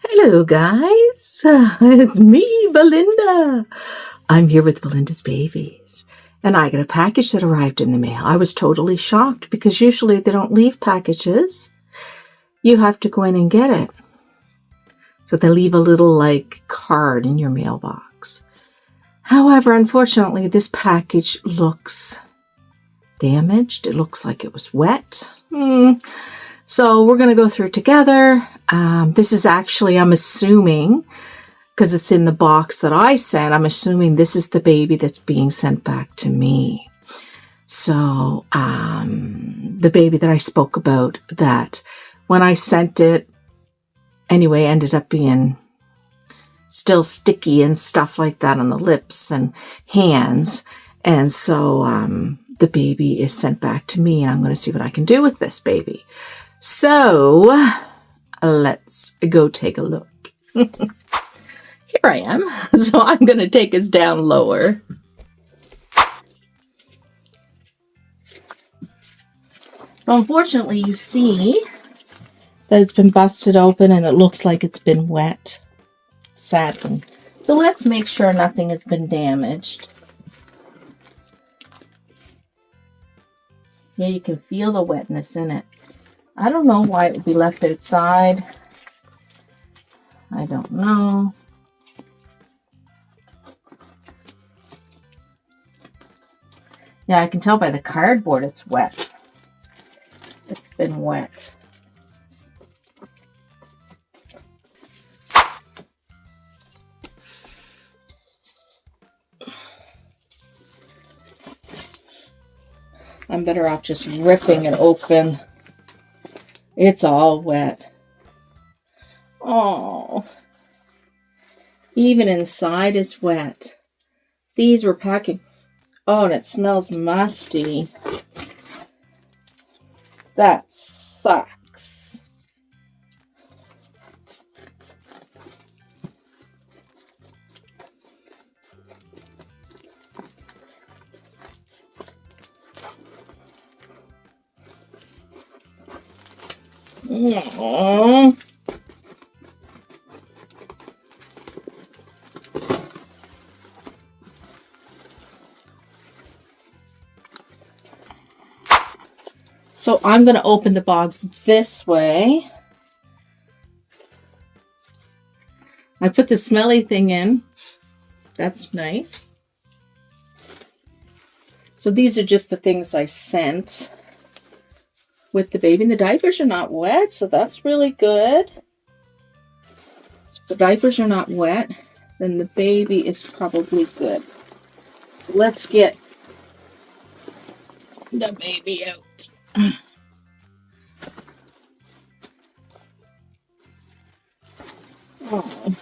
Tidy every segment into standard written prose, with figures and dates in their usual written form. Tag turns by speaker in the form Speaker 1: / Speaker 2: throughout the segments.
Speaker 1: Hello, guys. It's me, Belinda. I'm here with Belinda's babies, and I got a package that arrived in the mail. I was totally shocked because usually they don't leave packages. You have to go in and get it. So they leave a little card in your mailbox. However, unfortunately, this package looks damaged. It looks like it was wet. So we're going to go through it together. This is actually, I'm assuming, because it's in the box that I sent, I'm assuming this is the baby that's being sent back to me. So the baby that I spoke about, that when I sent it, anyway, ended up being still sticky and stuff like that on the lips and hands. And so the baby is sent back to me, and I'm going to see what I can do with this baby. So let's go take a look. Here I am. So I'm going to take us down lower. So unfortunately, you see that it's been busted open and it looks like it's been wet. Sadly. So let's make sure nothing has been damaged. Yeah, you can feel the wetness in it. I don't know why it would be left outside. I don't know. Yeah, I can tell by the cardboard it's wet. It's been wet. I'm better off just ripping it open. It's all wet. Oh. Even inside is wet. These were packing. Oh, and it smells musty. That sucks. Aww. So I'm going to open the box this way. I put the smelly thing in. That's nice. So these are just the things I sent with the baby. And the diapers are not wet, so that's really good. So if the diapers are not wet, then the baby is probably good. So let's get the baby out. Oh.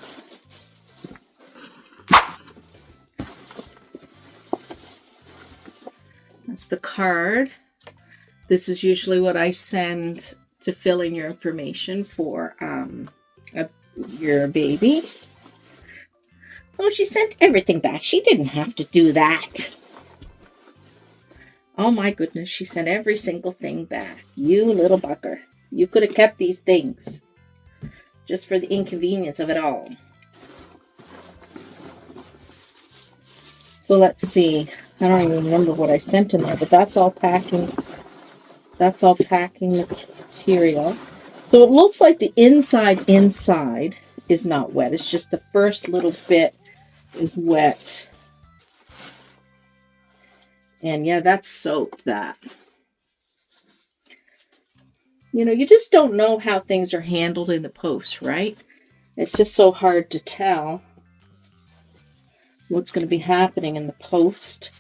Speaker 1: That's the card. This is usually what I send to fill in your information for your baby. Oh, she sent everything back. She didn't have to do that. Oh my goodness, she sent every single thing back. You little bucker. You could have kept these things. Just for the inconvenience of it all. So let's see. I don't even remember what I sent in there, but that's all packing. That's all packing material. So it looks like the inside is not wet. It's just the first little bit is wet. And yeah, that's soap, that. You know, you just don't know how things are handled in the post, right? It's just so hard to tell what's going to be happening in the post.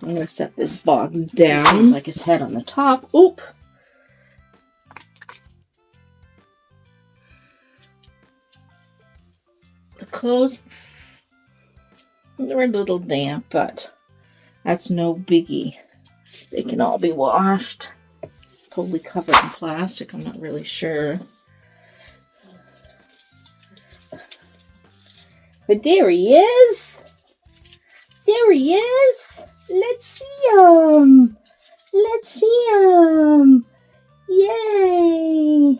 Speaker 1: I'm going to set this box down. Seems like his head on the top. Oop! The clothes, they're a little damp, but that's no biggie. They can all be washed. Totally covered in plastic. I'm not really sure. But there he is. There he is. Let's see them. Let's see them. Yay.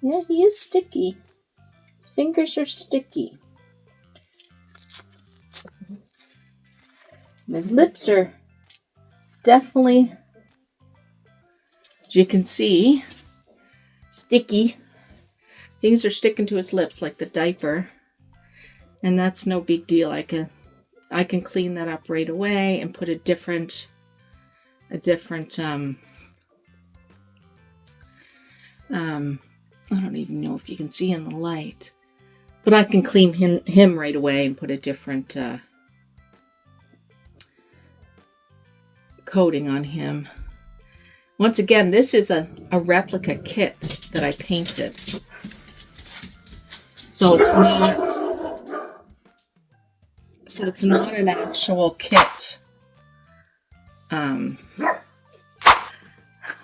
Speaker 1: Yeah, he is sticky. His fingers are sticky. His lips are definitely, as you can see, sticky. Things are sticking to his lips like the diaper. And that's no big deal. I can clean that up right away and put a different I don't even know if you can see in the light, but I can clean him right away and put a different coating on him. Once again, this is a replica kit that I painted. So it's not an actual kit.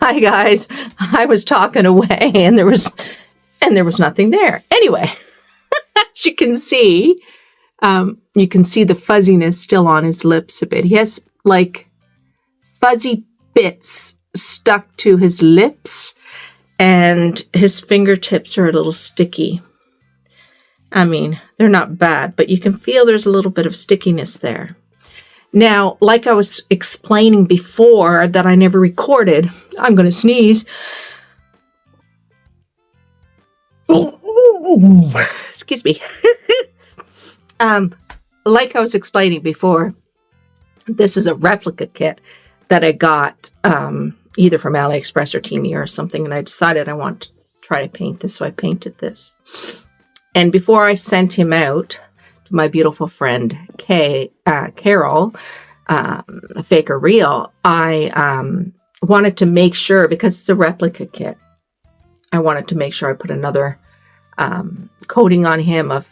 Speaker 1: Hi guys, I was talking away and there was nothing there. Anyway, as you can see the fuzziness still on his lips a bit. He has like fuzzy bits stuck to his lips and his fingertips are a little sticky. I mean, they're not bad, but you can feel there's a little bit of stickiness there. Now, like I was explaining before that I never recorded, I'm going to sneeze. Excuse me. Like I was explaining before, this is a replica kit that I got either from AliExpress or Temu or something, and I decided I want to try to paint this, so I painted this. And before I sent him out to my beautiful friend Carol, Fake or Real, I wanted to make sure, because it's a replica kit, I wanted to make sure I put another coating on him of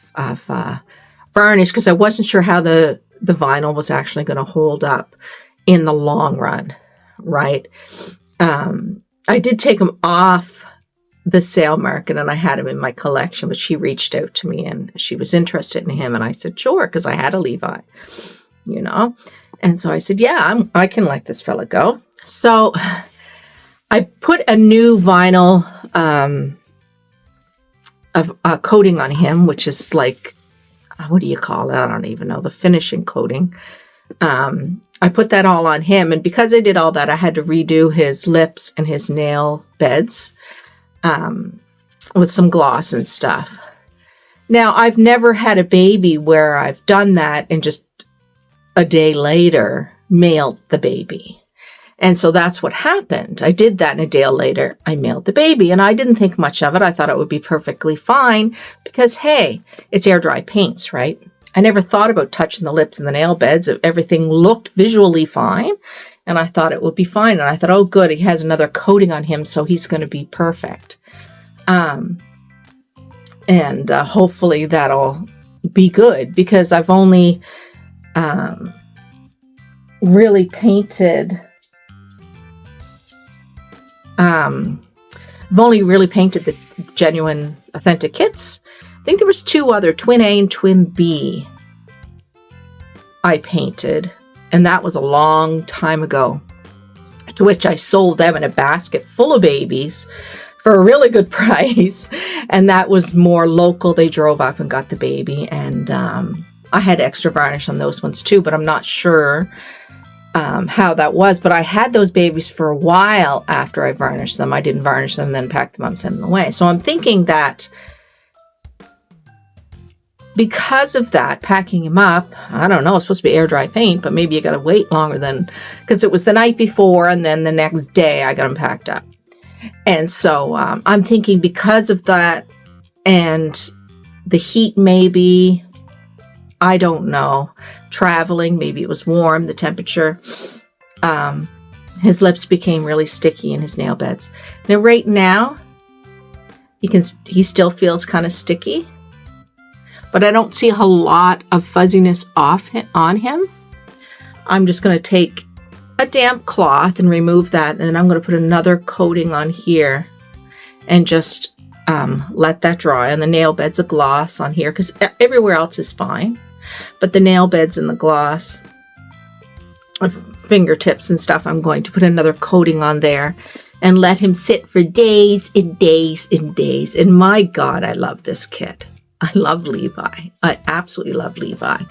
Speaker 1: varnish, because I wasn't sure how the vinyl was actually going to hold up in the long run, right? I did take him off the sale market and I had him in my collection, but she reached out to me and she was interested in him, and I said sure, because I had a Levi, you know. And so I said, yeah, I can let this fella go. So I put a new vinyl of coating on him, which is like, what do you call it? I don't even know, the finishing coating. I put that all on him, and because I did all that, I had to redo his lips and his nail beds with some gloss and stuff. Now, I've never had a baby where I've done that and just a day later mailed the baby. And so that's what happened. I did that, and a day later I mailed the baby, and I didn't think much of it. I thought it would be perfectly fine because, hey, it's air dry paints, right? I never thought about touching the lips and the nail beds. Everything looked visually fine, and I thought it would be fine. And I thought, oh, good, he has another coating on him, so he's going to be perfect. And hopefully that'll be good, because I've only really painted... I've only really painted the genuine, authentic kits. I think there was two other, Twin A and Twin B, I painted, and that was a long time ago, to which I sold them in a basket full of babies for a really good price, and that was more local. They drove up and got the baby, and I had extra varnish on those ones too, but I'm not sure how that was. But I had those babies for a while after I varnished them. I didn't varnish them, then packed them up and sent them away. So I'm thinking that because of that, packing him up, I don't know, it's supposed to be air dry paint, but maybe you got to wait longer than, because it was the night before and then the next day I got him packed up. And so I'm thinking because of that and the heat, maybe, I don't know, traveling, maybe it was warm, the temperature, his lips became really sticky in his nail beds. Now right now, he still feels kind of sticky, but I don't see a lot of fuzziness on him. I'm just going to take a damp cloth and remove that, and then I'm going to put another coating on here and just let that dry. And the nail bed's a gloss on here because everywhere else is fine. But the nail beds and the gloss, fingertips and stuff, I'm going to put another coating on there and let him sit for days and days and days. And my God, I love this kid. I love Levi. I absolutely love Levi.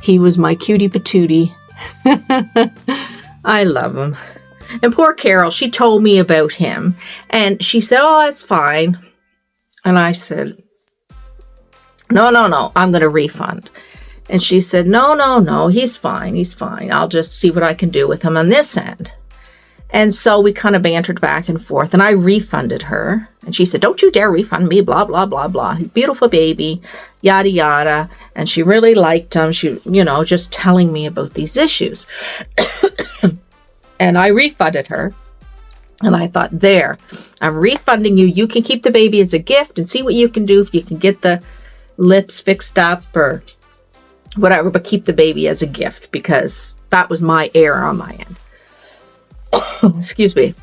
Speaker 1: He was my cutie patootie. I love him. And poor Carol, she told me about him. And she said, oh, it's fine. And I said, no, I'm going to refund. And she said, no, he's fine. He's fine. I'll just see what I can do with him on this end. And so we kind of bantered back and forth, and I refunded her. And she said, don't you dare refund me, blah, blah, blah, blah. Beautiful baby, yada, yada. And she really liked him. She, just telling me about these issues. And I refunded her. And I thought, there, I'm refunding you. You can keep the baby as a gift and see what you can do if you can get the lips fixed up or whatever, but keep the baby as a gift because that was my error on my end. Excuse me.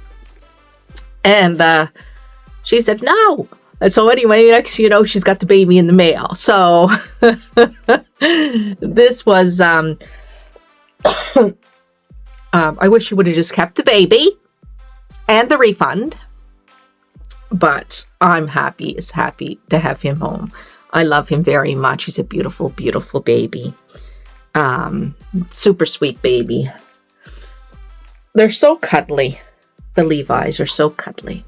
Speaker 1: And she said, no. And so anyway, next you know, she's got the baby in the mail. So this was, I wish she would have just kept the baby and the refund. But I'm happy to have him home. I love him very much. He's a beautiful, beautiful baby. Super sweet baby. They're so cuddly. The Levi's are so cuddly.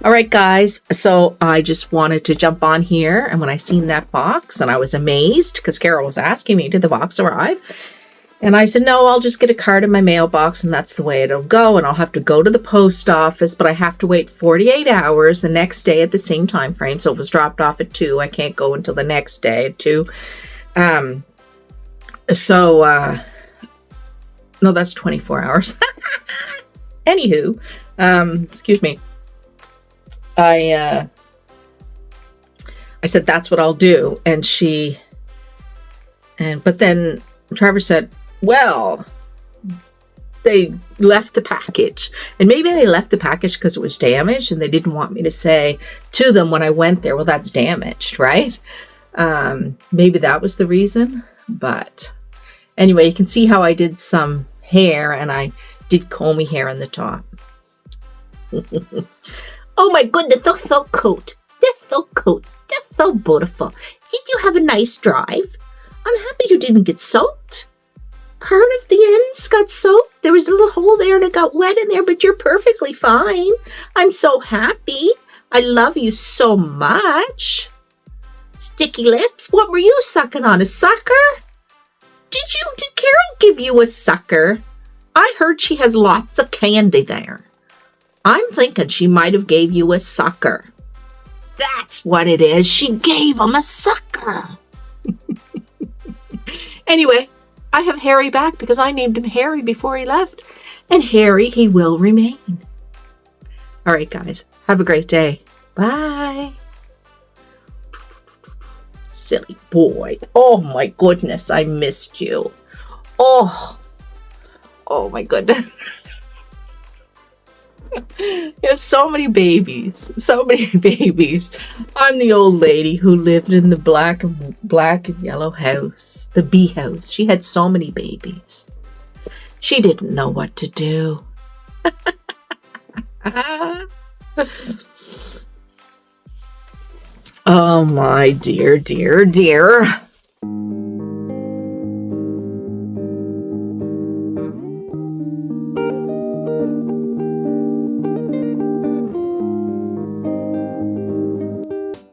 Speaker 1: All right, guys. So I just wanted to jump on here. And when I seen that box, and I was amazed because Carol was asking me, did the box arrive? And I said, no, I'll just get a card in my mailbox and that's the way it'll go. And I'll have to go to the post office, but I have to wait 48 hours the next day at the same time frame. So if it was dropped off at 2, I can't go until the next day at 2. No, that's 24 hours. Anywho, excuse me. I said, that's what I'll do. But then Trevor said, well, they left the package. And maybe they left the package because it was damaged and they didn't want me to say to them when I went there, well, that's damaged, right? Maybe that was the reason. But anyway, you can see how I did some hair and I did comb hair on the top. Oh my goodness, that's so cute. That's so cute. That's so beautiful. Did you have a nice drive? I'm happy you didn't get soaked. Part of the ends got soaked. There was a little hole there and it got wet in there, but you're perfectly fine. I'm so happy. I love you so much. Sticky lips, what were you sucking on? A sucker? Did Carol give you a sucker? I heard she has lots of candy there. I'm thinking she might have gave you a sucker. That's what it is. She gave him a sucker. Anyway, I have Harry back because I named him Harry before he left. And Harry, he will remain. All right, guys. Have a great day. Bye. Silly boy. Oh, my goodness. I missed you. Oh my goodness. You have so many babies. So many babies. I'm the old lady who lived in the black and yellow house. The bee house. She had so many babies. She didn't know what to do. Oh my dear, dear, dear.